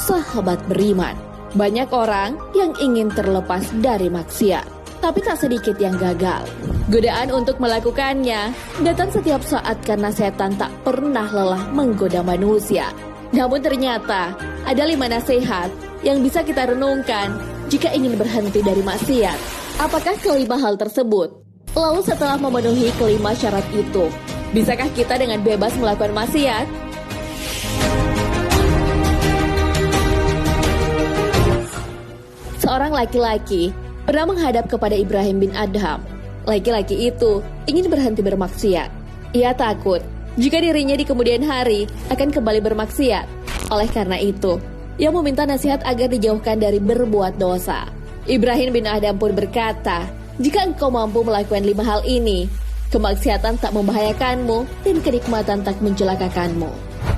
sahabat beriman, banyak orang yang ingin terlepas dari maksiat, tapi tak sedikit yang gagal. Godaan untuk melakukannya datang setiap saat karena setan tak pernah lelah menggoda manusia. Namun ternyata ada 5 nasihat yang bisa kita renungkan jika ingin berhenti dari maksiat. Apakah kelima hal tersebut? Lalu setelah memenuhi kelima syarat itu, bisakah kita dengan bebas melakukan maksiat? Seorang laki-laki pernah menghadap kepada Ibrahim bin Adham. Laki-laki itu ingin berhenti bermaksiat. Ia takut jika dirinya di kemudian hari akan kembali bermaksiat. Oleh karena itu, ia meminta nasihat agar dijauhkan dari berbuat dosa. Ibrahim bin Adham pun berkata, "Jika engkau mampu melakukan 5 hal ini, kemaksiatan tak membahayakanmu dan kenikmatan tak mencelakakanmu."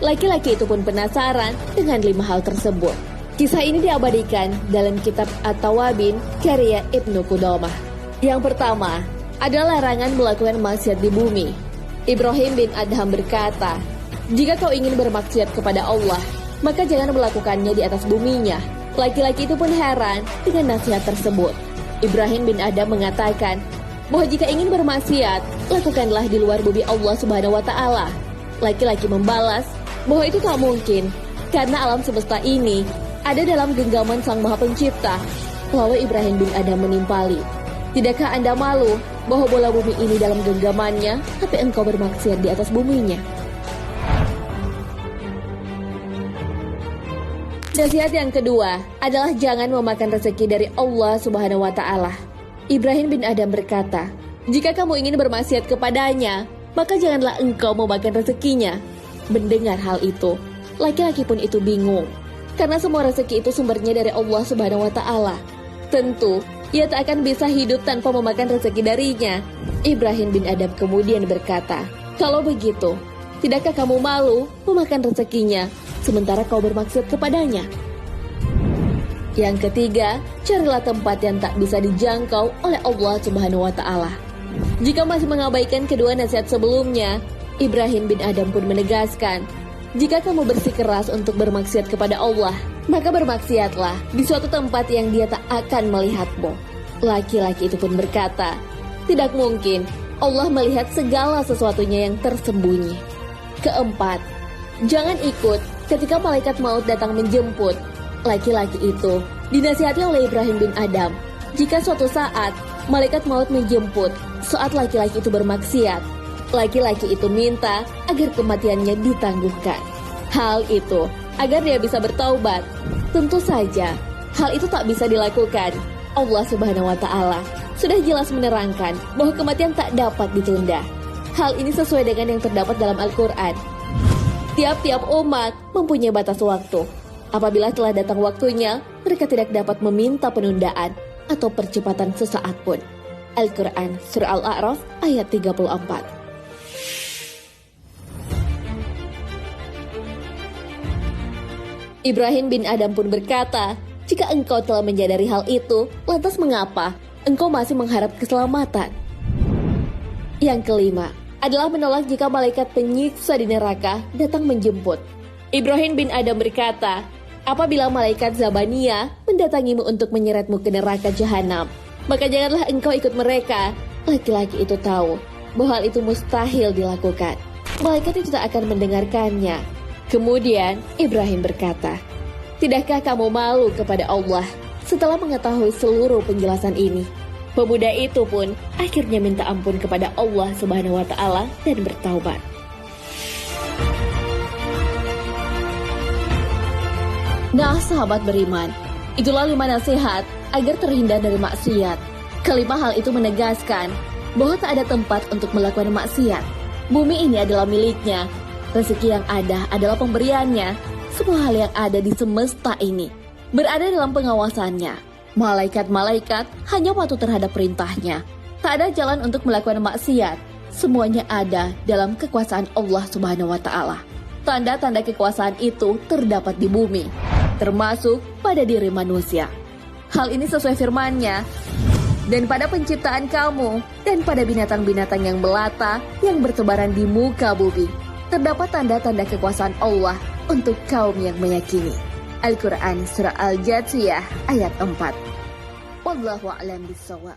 Laki-laki itu pun penasaran dengan 5 hal tersebut. Kisah ini diabadikan dalam kitab At-Tawabin karya Ibnu Qudamah. Yang pertama adalah larangan melakukan maksiat di bumi. Ibrahim bin Adham berkata, "Jika kau ingin bermaksiat kepada Allah, maka jangan melakukannya di atas buminya." Laki-laki itu pun heran dengan nasihat tersebut. Ibrahim bin Adham mengatakan bahwa jika ingin bermaksiat, lakukanlah di luar bumi Allah Subhanahu wa Ta'ala. Laki-laki membalas bahwa itu tak mungkin karena alam semesta ini ada dalam genggaman Sang Maha Pencipta. Lalu Ibrahim bin Adham menimpali, "Tidakkah Anda malu bahwa bola bumi ini dalam genggamannya, tapi engkau bermaksiat di atas buminya?" Nasihat yang kedua adalah jangan memakan rezeki dari Allah Subhanahu wa Ta'ala. Ibrahim bin Adham berkata, "Jika kamu ingin bermaksiat kepadanya, maka janganlah engkau memakan rezekinya." Mendengar hal itu, laki-laki pun itu bingung. Karena semua rezeki itu sumbernya dari Allah Subhanahu wa Ta'ala. Tentu, ia tak akan bisa hidup tanpa memakan rezeki darinya. Ibrahim bin Adham kemudian berkata, "Kalau begitu, tidakkah kamu malu memakan rezekinya, sementara kau bermaksud kepadanya?" Yang ketiga, carilah tempat yang tak bisa dijangkau oleh Allah Subhanahu wa Ta'ala. Jika masih mengabaikan kedua nasihat sebelumnya, Ibrahim bin Adham pun menegaskan, "Jika kamu bersikeras untuk bermaksiat kepada Allah, maka bermaksiatlah di suatu tempat yang Dia tak akan melihatmu." Laki-laki itu pun berkata, "Tidak mungkin Allah melihat segala sesuatunya yang tersembunyi." Keempat, jangan ikut ketika malaikat maut datang menjemput. Laki-laki itu dinasihati oleh Ibrahim bin Adham, jika suatu saat malaikat maut menjemput saat laki-laki itu bermaksiat, laki-laki itu minta agar kematiannya ditangguhkan. Hal itu agar dia bisa bertaubat. Tentu saja, hal itu tak bisa dilakukan. Allah Subhanahu wa Ta'ala sudah jelas menerangkan bahwa kematian tak dapat ditunda. Hal ini sesuai dengan yang terdapat dalam Al-Quran. Tiap-tiap umat mempunyai batas waktu. Apabila telah datang waktunya, mereka tidak dapat meminta penundaan atau percepatan sesaat pun. Al-Quran Surah Al-A'raf ayat 34. Ibrahim bin Adham pun berkata, "Jika engkau telah menyadari hal itu, lantas mengapa engkau masih mengharap keselamatan?" Yang kelima adalah menolak jika malaikat penyiksa di neraka datang menjemput. Ibrahim bin Adham berkata, "Apabila malaikat Zabaniyah mendatangimu untuk menyeretmu ke neraka jahanam, maka janganlah engkau ikut mereka." Laki-laki itu tahu bahwa hal itu mustahil dilakukan. Malaikat itu tak akan mendengarkannya. Kemudian Ibrahim berkata, "Tidakkah kamu malu kepada Allah setelah mengetahui seluruh penjelasan ini?" Pemuda itu pun akhirnya minta ampun kepada Allah Subhanahu wa Ta'ala dan bertaubat. Nah, sahabat beriman, itulah 5 nasihat agar terhindar dari maksiat. Kelima hal itu menegaskan bahwa tak ada tempat untuk melakukan maksiat. Bumi ini adalah miliknya. Rezeki yang ada adalah pemberiannya. Semua hal yang ada di semesta ini berada dalam pengawasannya. Malaikat-malaikat hanya patuh terhadap perintahnya. Tak ada jalan untuk melakukan maksiat. Semuanya ada dalam kekuasaan Allah Subhanahu wa Ta'ala. Tanda-tanda kekuasaan itu terdapat di bumi, termasuk pada diri manusia. Hal ini sesuai firman-Nya, "Dan pada penciptaan kamu dan pada binatang-binatang yang melata yang bertebaran di muka bumi, terdapat tanda-tanda kekuasaan Allah untuk kaum yang meyakini." Al-Quran Surah Al-Jathiyah ayat 4. Wallahu a'lam bishawab.